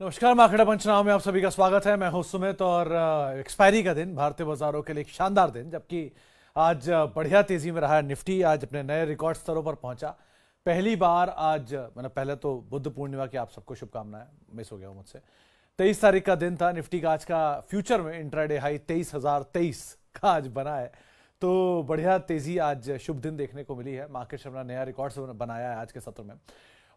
नमस्कार, मार्केट पंचनामा में आप सभी का स्वागत है। मैं हूं सुमित और एक्सपायरी का दिन भारतीय बाजारों के लिए एक शानदार दिन, जबकि आज बढ़िया तेजी में रहा है। निफ्टी आज अपने नए रिकॉर्ड स्तरों पर पहुंचा। पहली बार आज पहले तो बुद्ध पूर्णिमा की आप सबको शुभकामनाएं, मिस हो गया हो मुझसे। 23 तारीख का दिन था। निफ्टी का आज का फ्यूचर में इंट्राडे हाई 23,023 का आज बना है। तो बढ़िया तेजी, आज शुभ दिन देखने को मिली है। मार्केट से अपना नया रिकॉर्ड बनाया है आज के सत्र में।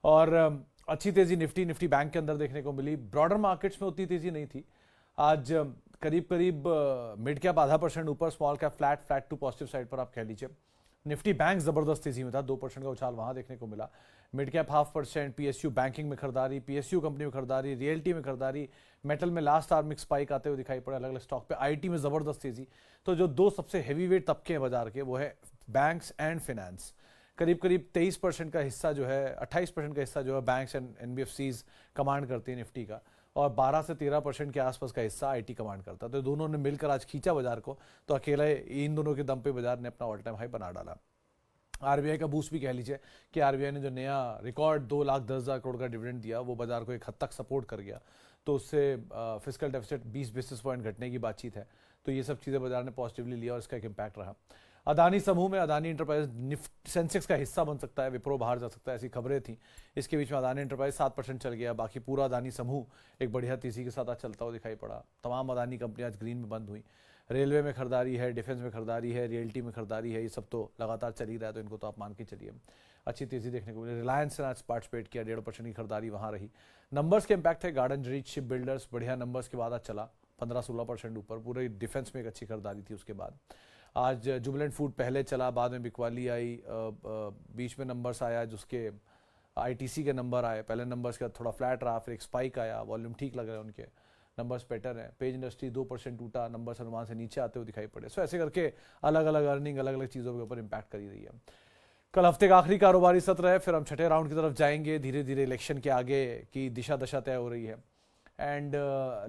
और अच्छी तेजी निफ्टी बैंक के अंदर देखने को मिली। ब्रॉडर मार्केट्स में उतनी तेजी नहीं थी आज। करीब करीब मिड कैप ½ % ऊपर, small cap flat to positive side पर आप कह लीजिए। निफ्टी बैंक जबरदस्त तेजी में था, 2% का उछाल वहां देखने को मिला। मिड कैप ½ %, पीएसयू बैंकिंग में खरीदारी, पीएसयू कंपनी में खरीदारी, रियल्टी में खरीदारी, मेटल में लास्ट आवर में स्पाइक आते हुए दिखाई पड़े अलग अलग स्टॉक पे। आईटी में जबरदस्त तेजी। तो जो दो सबसे हैवी वेट तबके हैं बाजार के, वो है बैंक्स एंड फाइनेंस। करीब करीब 23% का हिस्सा जो है, 28% का हिस्सा जो है बैंक्स एंड एनबीएफसीज कमांड करती है निफ्टी का, और 12 से 13% के आसपास का हिस्सा आईटी कमांड करता है। तो दोनों ने मिलकर आज खींचा बाजार को। तो अकेले इन दोनों के दम पे बाजार ने अपना ऑल टाइम हाई बना डाला। आरबीआई का बूस्ट भी कह लीजिए कि आरबीआई ने जो नया रिकॉर्ड 2,10,000 करोड़ का डिविडेंड दिया, वो बाजार को एक हद तक सपोर्ट कर गया। तो उससे फिस्कल डेफिसिट 20 बेसिस पॉइंट घटने की बातचीत है। तो ये सब चीज़ें बाजार ने पॉजिटिवली लिया और इसका एक इम्पैक्ट रहा। अदानी समूह में अदानी इंटरप्राइज सेंसेक्स का हिस्सा बन सकता है, विप्रो बाहर जा सकता है, ऐसी खबरें थी। इसके बीच में अदानी इंटरप्राइज 7% चल गया। बाकी पूरा अदानी समूह एक बढ़िया तेजी के साथ आज चलता हुआ दिखाई पड़ा। तमाम अदानी कंपनियां आज ग्रीन में बंद हुई। रेलवे में खरीदारी है, डिफेंस में खरीदारी है, रियल्टी में खरीदारी है, ये सब तो लगातार चल ही रहा है। तो इनको तो आप मान के चलिए अच्छी तेजी देखने को मिली। रिलायंस ने आज पार्टिसिपेट किया, 1.5% की खरीदारी वहां रही। नंबर्स के इम्पैक्ट है। गार्डन रीच शिप बिल्डर्स बढ़िया नंबर्स के बाद आज चला 15-16% ऊपर। पूरे डिफेंस में एक अच्छी खरीदारी थी। उसके बाद आज जुबिलेंट फूड पहले चला, बाद में बिकवाली आई, बीच में नंबर्स आया जिसके आईटीसी के नंबर आए। पहले नंबर्स का थोड़ा फ्लैट रहा, फिर एक स्पाइक आया, वॉल्यूम ठीक लग रहा है, उनके नंबर्स बेटर है। पेज इंडस्ट्री 2% टूटा, नंबर्स अनुमान से नीचे आते हुए दिखाई पड़े। सो ऐसे करके अलग अलग अर्निंग अलग अलग चीज़ों के ऊपर इंपैक्ट करी रही है। कल हफ्ते का आखिरी कारोबारी सत्र है, फिर हम छठे राउंड की तरफ जाएंगे। धीरे धीरे इलेक्शन के आगे की दिशा दशा तय हो रही है एंड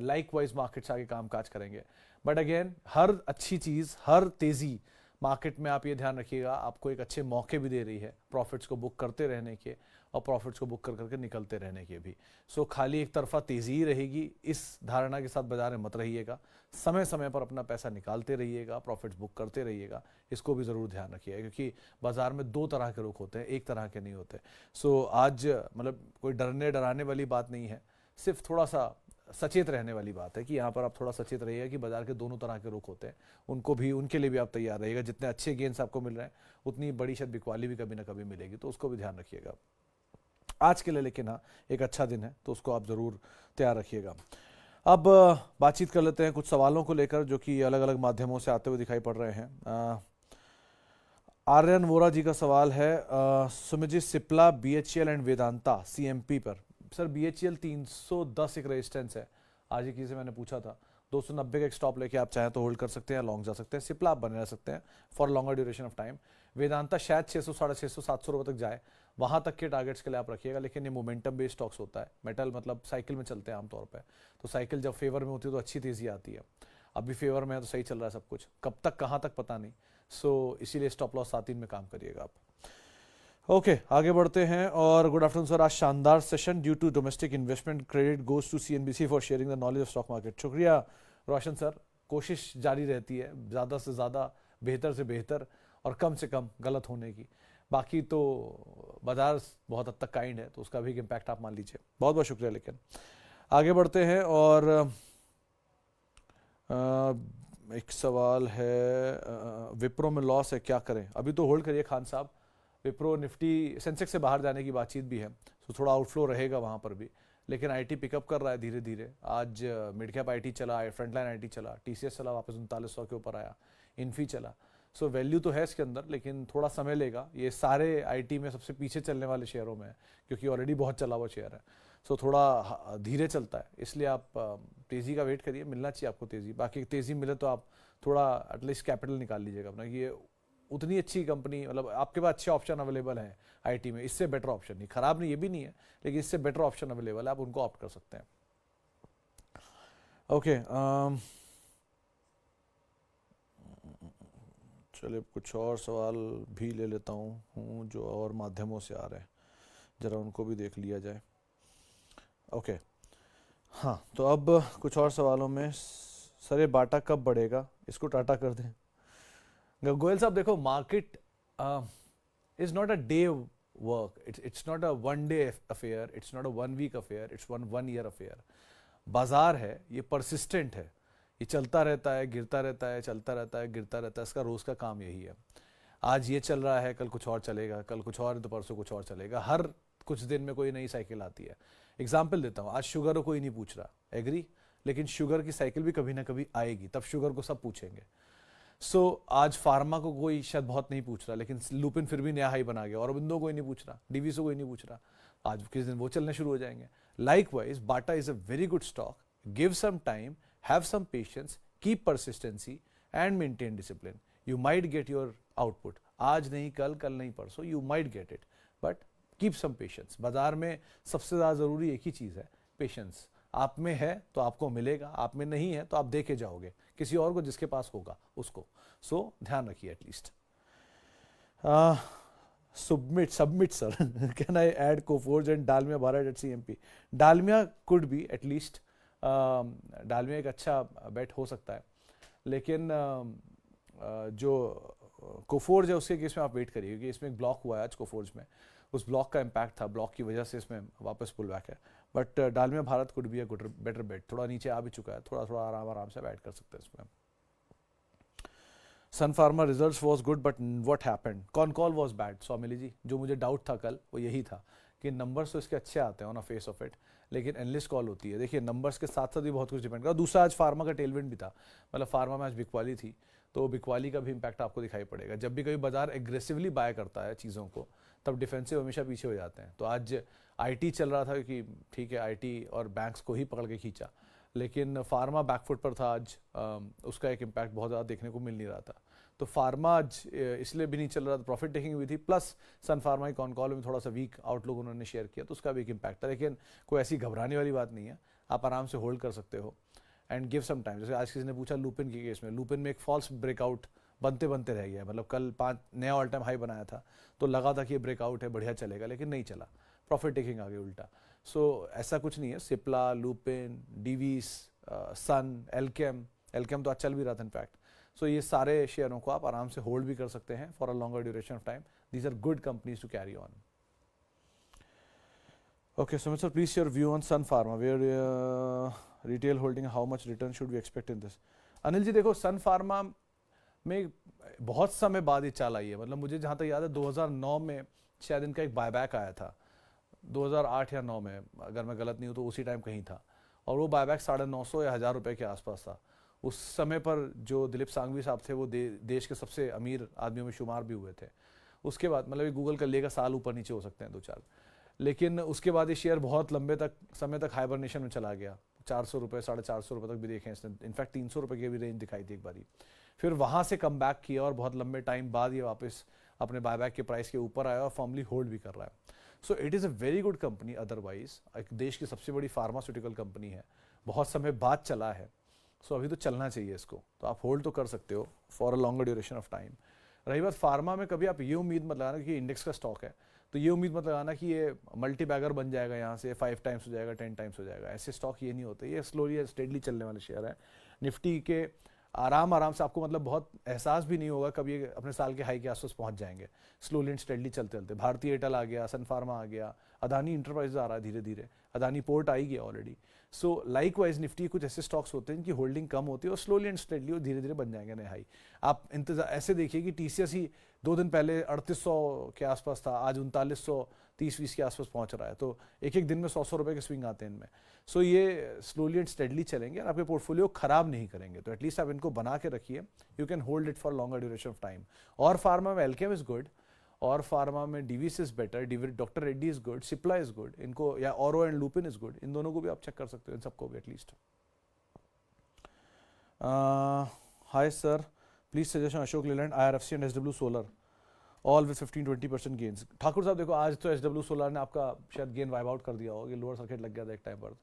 लाइक वाइज मार्केट्स आगे कामकाज करेंगे। बट अगेन, हर अच्छी चीज़, हर तेज़ी मार्केट में आप ये ध्यान रखिएगा, आपको एक अच्छे मौके भी दे रही है प्रॉफिट्स को बुक करते रहने के, और प्रॉफिट्स को बुक कर करके निकलते रहने के भी। सो खाली एक तरफा तेज़ी ही रहेगी, इस धारणा के साथ बाजार में मत रहिएगा। समय समय पर अपना पैसा निकालते रहिएगा, प्रॉफिट्स बुक करते रहिएगा। इसको भी ज़रूर ध्यान रखिएगा, क्योंकि बाजार में दो तरह के रुख होते हैं, एक तरह के नहीं होते। सो आज कोई डरने डराने वाली बात नहीं है, सिर्फ थोड़ा सा सचेत रहने वाली बात है कि यहाँ पर आप थोड़ा सचेत रहिएगा कि बाजार के दोनों तरह के रुख होते हैं, उनको भी, उनके लिए भी आप तैयार रहिएगा। जितने अच्छे गेंस आपको मिल रहे हैं, उतनी बड़ी शायद बिकवाली भी कभी ना कभी मिलेगी, तो उसको भी ध्यान रखिएगा आज के लिए। लेकिन हाँ, एक अच्छा दिन है, तो उसको आप ज़रूर तैयार रखिएगा। अब बातचीत कर लेते हैं कुछ सवालों को लेकर, जो कि अलग अलग माध्यमों से आते हुए दिखाई पड़ रहे हैं। आर्यन वोरा जी का सवाल है, सुमित जी, सिप्ला, बीएचईएल एंड वेदांता सीएमपी पर। सर, बीएचईएल 310 एक रेजिस्टेंस है। आज ही किसी से मैंने पूछा था, 290 का एक स्टॉप लेके आप चाहें तो होल्ड कर सकते हैं, लॉन्ग जा सकते हैं। सिप्ला आप बने रह सकते हैं for longer duration of time. Vedanta शायद 600, 650, 700 रुपये तक जाए, वहां तक के टारगेट्स के लिए आप रखिएगा। लेकिन ये मोमेंटम बेस्ड स्टॉक्स होता है, मेटल मतलब साइकिल में चलते हैं आमतौर पर। तो साइकिल जब फेवर में होती है तो अच्छी तेजी आती है। अभी फेवर में है तो सही चल रहा है सब कुछ, कब तक कहाँ तक पता नहीं। सो इसीलिए स्टॉप लॉस 7-3 में काम करिएगा आप। ओके, आगे बढ़ते हैं। और गुड आफ्टरनून सर, आज शानदार session due to domestic investment credit goes to CNBC for sharing the knowledge of stock market. शुक्रिया रोशन सर, कोशिश जारी रहती है ज़्यादा से ज़्यादा, बेहतर से बेहतर और कम से कम गलत होने की। बाकी तो बाजार बहुत हद तक काइंड है, तो उसका भी एक इम्पैक्ट आप मान लीजिए। बहुत बहुत शुक्रिया। लेकिन आगे बढ़ते हैं। और एक सवाल है, विप्रो में लॉस है, क्या करें? अभी तो होल्ड करिए खान साहब। विप्रो, निफ्टी, सेंसेक्स से बाहर जाने की बातचीत भी है, तो थोड़ा आउटफ्लो रहेगा वहाँ पर भी। लेकिन आईटी पिकअप कर रहा है धीरे धीरे। आज मिड कैप आईटी चला, फ्रंटलाइन आईटी चला, टीसीएस चला, वापस 3900 के ऊपर आया, इन्फी चला। सो वैल्यू तो है इसके अंदर, लेकिन थोड़ा समय लेगा। ये सारे आईटी में सबसे पीछे चलने वाले शेयरों में है, क्योंकि ऑलरेडी बहुत चला हुआ शेयर है। सो थोड़ा धीरे चलता है, इसलिए आप तेज़ी का वेट करिए, मिलना चाहिए आपको तेज़ी। बाकी तेज़ी मिले तो आप थोड़ा एटलीस्ट कैपिटल निकाल लीजिएगा अपना, कि ये उतनी अच्छी कंपनी, मतलब आपके पास अच्छे ऑप्शन अवेलेबल हैं आईटी में। इससे बेटर ऑप्शन नहीं, खराब नहीं ये भी नहीं है, लेकिन इससे बेटर ऑप्शन अवेलेबल है, आप उनको ऑप्ट कर सकते हैं। ओके, चलिए कुछ और सवाल भी ले लेता हूँ जो और माध्यमों से आ रहे हैं, ज़रा उनको भी देख लिया जाए। ओके, हाँ, तो अब कुछ और सवालों में सर ये बाटा कब बढ़ेगा, इसको टाटा कर दें। गोयल साहब देखो, market is not a day work, it's not a one day affair, it's not a one week affair, it's one year affair. बाजार है, ये परसिस्टेंट है, ये चलता रहता है, गिरता रहता है, चलता रहता है, गिरता रहता है, इसका रोज का काम यही है। आज ये चल रहा है, कल कुछ और चलेगा, कल कुछ और, तो परसों कुछ और चलेगा, हर कुछ दिन में कोई नई साइकिल आती है। एग्जाम्पल देता हूँ, आज शुगर को कोई नहीं पूछ रहा, एग्री, लेकिन शुगर की साइकिल भी कभी ना कभी आएगी, तब शुगर को सब पूछेंगे। आज फार्मा को कोई शायद बहुत नहीं पूछ रहा, लेकिन लुपिन फिर भी नया हाई बना गया, औरबिंदो कोई नहीं पूछ रहा, डीवीसो कोई नहीं पूछ रहा, आज किस दिन वो चलने शुरू हो जाएंगे। Likewise Bata is a very good stock, give some time, have some patience, keep persistency and maintain discipline, you might get your output. आज नहीं कल, कल नहीं परसों, you might get it, but keep some patience. बाजार में सबसे ज्यादा जरूरी एक ही चीज है, पेशेंस। आप में है तो आपको मिलेगा, आप में नहीं है तो आप देके जाओगे किसी और को, जिसके पास होगा उसको। ध्यान रखिए at least. Sumit sir, can I add Coforge and Dalmia Bharat at CMP? Dalmia could be at least, Dalmia एक अच्छा बेट हो सकता है, लेकिन जो कोफोर्ज है उसके केस में आप वेट करिए, क्योंकि इसमें एक ब्लॉक हुआ है आज कोफोर्ज में, उस ब्लॉक का इम्पैक्ट था, ब्लॉक की वजह से इसमें वापस पुल बैक है। But Dalmia Bharat could be a good better bet, थोड़ा नीचे आ भी चुका है, थोड़ा थोड़ा आराम से ऐड कर सकते हैं इसमें। Sun Pharma results was good but what happened? Call was bad. स्वामिली जी, जो मुझे डाउट था कल वो यही था कि नंबर्स तो इसके अच्छे आते हैं on a face of it, लेकिन एनालिस्ट कॉल होती है। देखिए, नंबर्स के साथ साथ भी बहुत कुछ डिपेंड करा। दूसरा, आज फार्मा का टेलविंड भी था, मतलब फार्मा में आज बिकवाली थी, तो बिकवाली का भी इम्पैक्ट आपको दिखाई पड़ेगा। जब भी कभी बाजार एग्रेसिवली बाय करता है चीज़ों को, तब डिफेंसिव हमेशा पीछे हो जाते हैं। तो आज आईटी चल रहा था कि ठीक है, आईटी और बैंक्स को ही पकड़ के खींचा, लेकिन फार्मा बैकफुट पर था आज, उसका एक इम्पैक्ट बहुत ज़्यादा देखने को मिल नहीं रहा था। तो फार्मा आज इसलिए भी नहीं चल रहा था, प्रॉफिट टेकिंग हुई थी, प्लस सन फार्मा की कॉन कॉल में थोड़ा सा वीक आउटलुक उन्होंने शेयर किया, तो उसका भी एक इम्पैक्ट था। लेकिन कोई ऐसी घबराने वाली बात नहीं है, आप आराम से होल्ड कर सकते हो एंड गिव सम टाइम। जैसे आज किसी ने पूछा लुपिन के केस में, लुपिन में एक फॉल्स ब्रेकआउट बनते बनते रह गया, मतलब कल 5 नया ऑल टाइम हाई बनाया था, तो लगा था कि ये ब्रेकआउट है, बढ़िया चलेगा, लेकिन नहीं चला, प्रॉफिट टेकिंग आ गई उल्टा। ऐसा कुछ नहीं है। सिप्ला, लुपिन, डीवीस, सन, एल्केम तो आज चल भी रहा था इनफैक्ट। ये सारे शेयरों को आप आराम से होल्ड भी कर सकते हैं for a longer duration of time. These are good companies to carry on. Okay, Sumit sir, please your view on Sun Pharma, where retail holding, how much return should we expect in this? Anil ji देखो, Sun pharma में बहुत समय बाद ये चाल आई है, मतलब मुझे जहाँ तक याद है 2009 में शायद इनका एक बायबैक आया था, 2008 या 9 में, अगर मैं गलत नहीं हूँ तो उसी टाइम कहीं था, और वो बायबैक 950 या 1000 रुपये के आसपास था। उस समय पर जो दिलीप सांघवी साहब थे वो देश के सबसे अमीर आदमियों में शुमार भी हुए थे। उसके बाद मतलब गूगल का लेगा साल ऊपर नीचे हो सकते हैं 2-4, लेकिन उसके बाद ये शेयर बहुत लंबे तक समय तक हाइबरनेशन में चला गया, 400 रुपये, 450 रुपये तक भी देखे इसने, इनफैक्ट 300 रुपये की भी रेंज दिखाई थी एक बारी। फिर वहाँ से कम बैक किया और बहुत लंबे टाइम बाद ये वापस अपने बायबैक के प्राइस के ऊपर आया और फॉर्मली होल्ड भी कर रहा है। So it is a very good company, otherwise एक देश की सबसे बड़ी फार्मास्यूटिकल कंपनी है, बहुत समय बाद चला है, अभी तो चलना चाहिए इसको, तो आप होल्ड तो कर सकते हो for a longer duration of time. रही बात फार्मा में, कभी आप ये उम्मीद मत लगाना कि इंडेक्स का स्टॉक है तो ये उम्मीद मत लगाना कि ये मल्टी बैगर बन जाएगा, यहाँ से 5 टाइम्स हो जाएगा, 10 टाइम्स हो जाएगा, ऐसे स्टॉक ये नहीं होते। ये स्लोली स्टेडली चलने वाले शेयर है। निफ्टी के आराम से आपको मतलब बहुत एहसास भी नहीं होगा कभी अपने साल के हाई के आसपास पहुंच जाएंगे, स्लोली एंड स्टेडली चलते चलते। भारतीय एयरटेल आ गया, सन फार्मा आ गया, अदानी इंटरप्राइजेज आ रहा है धीरे धीरे, अदानी पोर्ट आ ही गया ऑलरेडी। लाइक वाइज निफ्टी कुछ ऐसे स्टॉक्स होते हैं जिनकी होल्डिंग कम होती है और स्लोली एंड स्टेडली और धीरे धीरे बन जाएंगे नए हाई। आप इंतजार ऐसे देखिए कि टीसीएस ही 2 दिन पहले 3800 के आसपास था, आज 3930-20 के आसपास पहुंच रहा है, तो एक एक दिन में 100 रुपये के स्विंग आते हैं इनमें। ये स्लोली एंड स्टेडली चलेंगे और आपके पोर्टफोलियो खराब नहीं करेंगे, तो एटलीस्ट आप इनको बना के रखिए, you can hold it for longer duration of time. और फार्मा में एल्केम इज गुड, और फार्मा में Divi's is better, doctor Reddy is good, Cipla is good, इनको, या Auro and Lupin is good, इन दोनों को भी आप चेक कर सकते हो, इन सबको भी at least. Hi sir, please suggestion Ashok Leyland, IRFC and SW solar, all with 15-20% gains. Thakur साहब देखो, आज तो SW सोलर ने आपका शायद गेन वाइप आउट कर दिया होगा, लोअर सर्किट लग गया था एक टाइम पर।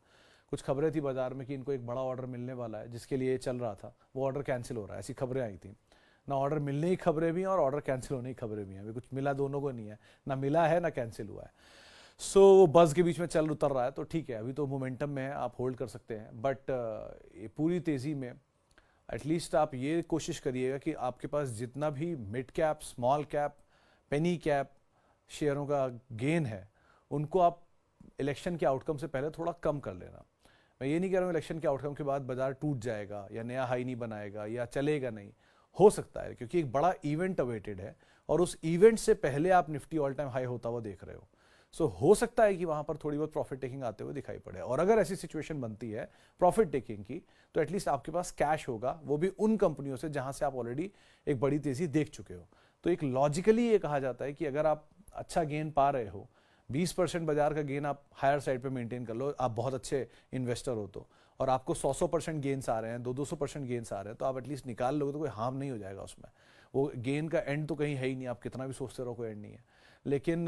कुछ खबरें थी बाजार में कि इनको एक बड़ा ऑर्डर मिलने वाला है, जिसके लिए चल रहा था, वो ऑर्डर कैंसिल हो रहा है, ऐसी खबरें आई थी ना। ऑर्डर मिलने की खबरें भी हैं और ऑर्डर कैंसिल होने की खबरें भी हैं, अभी कुछ मिला दोनों को नहीं है, ना मिला है ना कैंसिल हुआ है। सो वो बस के बीच में चल उतर रहा है तो ठीक है, अभी तो मोमेंटम में है, आप होल्ड कर सकते हैं। बट ये पूरी तेज़ी में एटलीस्ट आप ये कोशिश करिएगा कि आपके पास जितना भी मिड कैप, स्मॉल कैप, पेनी कैप शेयरों का गेन है, उनको आप इलेक्शन के आउटकम से पहले थोड़ा कम कर लेना। मैं ये नहीं कह रहा हूँ इलेक्शन के आउटकम के बाद बाजार टूट जाएगा या नया हाई नहीं बनाएगा या चलेगा नहीं, हो सकता है क्योंकि एक बड़ा इवेंट अवेटेड है और उस इवेंट से पहले आप निफ्टी ऑल टाइम हाई होता हुआ देख रहे हो। सो हो सकता है कि वहां पर थोड़ी बहुत प्रॉफिट टेकिंग आते हुए दिखाई पड़े, और अगर ऐसी सिचुएशन बनती है प्रॉफिट टेकिंग की, तो एटलीस्ट आपके पास कैश होगा, वो भी उन कंपनियों से जहां से आप ऑलरेडी एक बड़ी तेजी देख चुके हो। तो एक लॉजिकली ये कहा जाता है कि अगर आप अच्छा गेन पा रहे हो, 20% बाजार का गेन आप हायर साइड पे मेंटेन कर लो, आप बहुत अच्छे इन्वेस्टर हो तो, और आपको 100% गेन्स आ रहे हैं, 200% गेन्स आ रहे हैं, तो आप एटलीस्ट निकाल लोगे तो कोई हार्म नहीं हो जाएगा उसमें। वो गेन का एंड तो कहीं है ही नहीं, आप कितना भी सोचते रहो कोई एंड नहीं है। लेकिन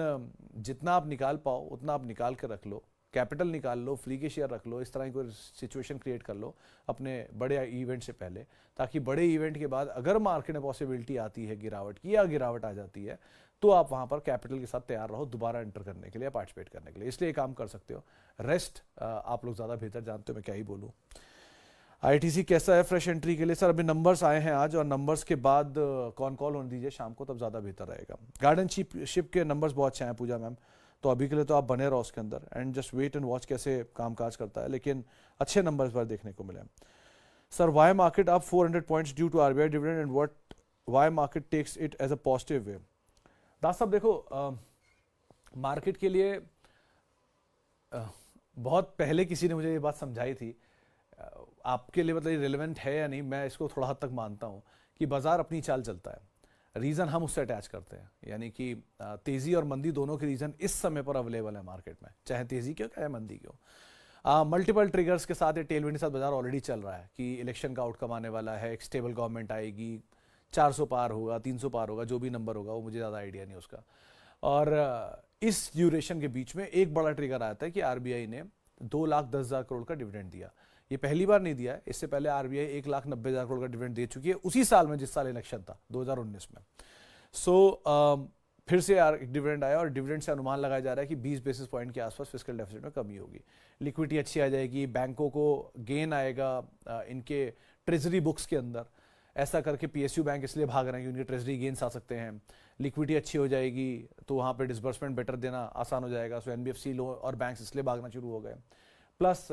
जितना आप निकाल पाओ उतना आप निकाल के रख लो, कैपिटल निकाल लो, फ्री के शेयर रख लो, इस तरह की कोई सिचुएशन क्रिएट कर लो अपने बड़े इवेंट से पहले, ताकि बड़े इवेंट के बाद अगर मार्केट में पॉसिबिलिटी आती है गिरावट की या गिरावट आ जाती है, तो आप वहां पर कैपिटल के साथ तैयार रहो दोबारा एंटर करने के लिए, पार्टिसिपेट करने के लिए। इसलिए काम कर सकते हो। रेस्ट आप लोग ज़्यादा बेहतर जानते हो, मैं क्या ही बोलूँ। आईटीसी कैसा है फ्रेश एंट्री के लिए? सर अभी नंबर्स आए हैं आज, और नंबर्स के बाद कौन कॉल होने दीजिए शाम को, तब ज़्यादा बेहतर रहेगा। गार्डन शिप के नंबर्स बहुत अच्छे हैं पूजा मैम, तो अभी के लिए तो आप बने रहो उसके अंदर and just wait and watch कैसे कामकाज करता है, लेकिन अच्छे नंबर्स पर देखने को मिले। Sir why market up 400 points due to RBI dividend and what why market takes it as a positive way? Das साहब देखो, मार्केट के लिए बहुत पहले किसी ने मुझे ये बात समझाई थी, आपके लिए मतलब रिलेवेंट है या नहीं, मैं इसको थोड़ा हद तक मानता हूँ कि बाजार अपनी चाल चलता है, रीज़न हम उससे अटैच करते हैं। यानी कि तेज़ी और मंदी दोनों के रीज़न इस समय पर अवेलेबल है मार्केट में, चाहे तेज़ी क्यों चाहे मंदी क्यों। मल्टीपल ट्रिगर्स के साथ, टेलविंड के साथ बाजार ऑलरेडी चल रहा है कि इलेक्शन का आउटकम आने वाला है, एक स्टेबल गवर्नमेंट आएगी, 400 पार होगा, 300 पार होगा, जो भी नंबर होगा वो मुझे ज़्यादा आइडिया नहीं उसका। और इस ड्यूरेशन के बीच में एक बड़ा ट्रिगर आता है कि आरबीआई ने 2,10,000 करोड़ का डिविडेंड दिया। ये पहली बार नहीं दिया है, इससे पहले आरबीआई 1,90,000 करोड़ का डिविडेंड दे चुकी है उसी साल में जिस साल इलेक्शन था, 2019 में। सो फिर से डिविडेंड आया, और डिविडेंड से अनुमान लगाया जा रहा है कि 20 बेसिस पॉइंट के आसपास फिस्कल डेफिसिट में कमी होगी, लिक्विडिटी अच्छी आ जाएगी, बैंकों को गेन आएगा इनके ट्रेजरी बुक्स के अंदर। ऐसा करके पीएसयू बैंक इसलिए भाग रहे हैं कि उनके ट्रेजरी गेन्स आ सकते हैं, लिक्विडिटी अच्छी हो जाएगी तो वहाँ पे डिसबर्समेंट बेटर देना आसान हो जाएगा। सो एनबीएफसी लोन और बैंक्स इसलिए भागना शुरू हो गए। प्लस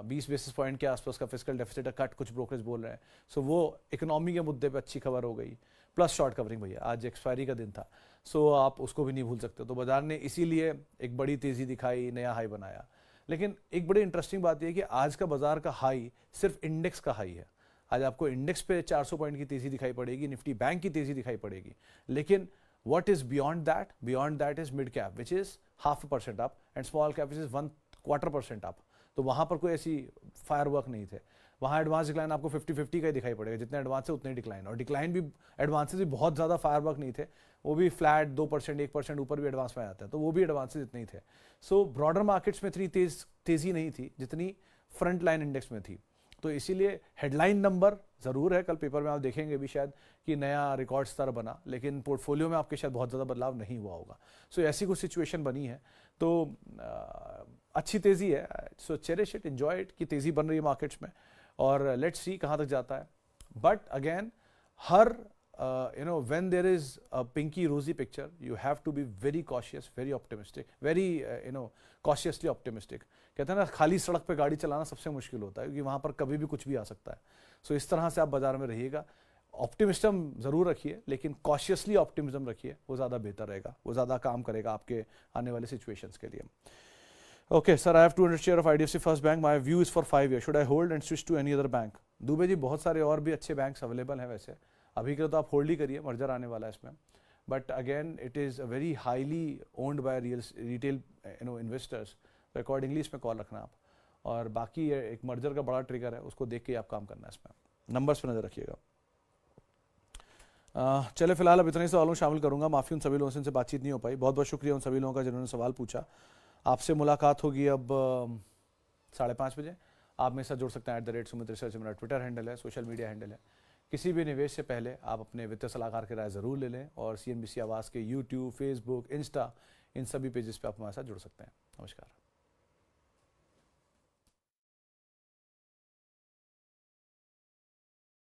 20 बेसिस पॉइंट के आसपास का फिस्कल डेफिसिट कट कुछ ब्रोकरेज बोल रहे हैं। सो वो इकोनॉमी के मुद्दे पे अच्छी खबर हो गई। प्लस शॉर्ट कवरिंग भैया, आज एक्सपायरी का दिन था, सो आप उसको भी नहीं भूल सकते। तो बाजार ने इसीलिए एक बड़ी तेज़ी दिखाई, नया हाई बनाया। लेकिन एक बड़ी इंटरेस्टिंग बात यह है कि आज का बाजार का हाई सिर्फ इंडेक्स का हाई है। आज आपको इंडेक्स पे 400 पॉइंट की तेज़ी दिखाई पड़ेगी, निफ्टी बैंक की तेज़ी दिखाई पड़ेगी, लेकिन what is beyond that? Beyond that is mid cap, which is 0.5% up, and small cap, which is 1/4% up. तो वहाँ पर कोई ऐसी फायरवर्क नहीं थे। वहाँ एडवांस डिक्लाइन आपको 50-50 का ही दिखाई पड़ेगा, जितने एडवांस है उतने डिक्लाइन, और डिक्लाइन भी एडवांसेस भी बहुत ज़्यादा फायरवर्क नहीं थे, वो भी फ्लैट 2%, 1% ऊपर भी एडवांस में आते हैं, तो वो भी एडवांसेस इतने ही थे। सो ब्रॉडर मार्केट्स में इतनी तेज़ी नहीं थी जितनी फ्रंट लाइन इंडेक्स में थी। तो इसीलिए हेडलाइन नंबर ज़रूर है, कल पेपर में आप देखेंगे भी शायद कि नया रिकॉर्ड स्तर बना, लेकिन पोर्टफोलियो में आपके शायद बहुत ज़्यादा बदलाव नहीं हुआ होगा। सो ऐसी कुछ सिचुएशन बनी है, तो अच्छी तेज़ी है। सो चेरिश इट, एंजॉय इट कि तेज़ी बन रही है मार्केट्स में, और लेट्स सी कहाँ तक जाता है। But again her when there is a pinky rosy picture, you have to be very cautious, very optimistic, very cautiously optimistic। कहते हैं ना, खाली सड़क पे गाड़ी चलाना सबसे मुश्किल होता है, क्योंकि वहाँ पर कभी भी कुछ भी आ सकता है। सो इस तरह से आप बाजार में रहिएगा, ऑप्टिमिज्म ज़रूर रखिए, लेकिन कॉशियसली ऑप्टिमिज्म रखिए, वो ज़्यादा बेहतर रहेगा, वो ज़्यादा काम करेगा आपके आने वाले सिचुएशंस के लिए। Okay sir, I have 200 share of IDFC first bank, my view is for 5 year, should I hold and switch to any other bank? Dubey ji, बहुत सारे और भी अच्छे बैंक्स अवेलेबल हैं वैसे, अभी के तो आप होल्ड ही करिए, मर्जर आने वाला है इसमें। But again it is very highly owned by retail investors, तो अकॉर्डिंगली इसमें कॉल रखना आप। और बाकी एक मर्जर का बड़ा ट्रिगर है, उसको देख के आप काम करना है इसमें। नंबर्स पर नजर रखिएगा। चले फिलहाल अब इतने सवालों शामिल करूंगा, माफ़ी उन सभी लोगों से बातचीत नहीं हो पाई। बहुत बहुत शुक्रिया उन सभी लोगों का जिन्होंने सवाल पूछा। आपसे मुलाकात होगी अब 5:30 बजे। आप मेरे साथ जुड़ सकते हैं @सुमित रिसर्च, मेरा ट्विटर हैंडल है, सोशल मीडिया हैंडल है। किसी भी निवेश से पहले आप अपने वित्तीय सलाहकार की राय ज़रूर ले लें, और CNBC आवाज़ के यूट्यूब, फेसबुक, इंस्टा, इन सभी पेजेस पे आप हमारे साथ जुड़ सकते हैं। नमस्कार।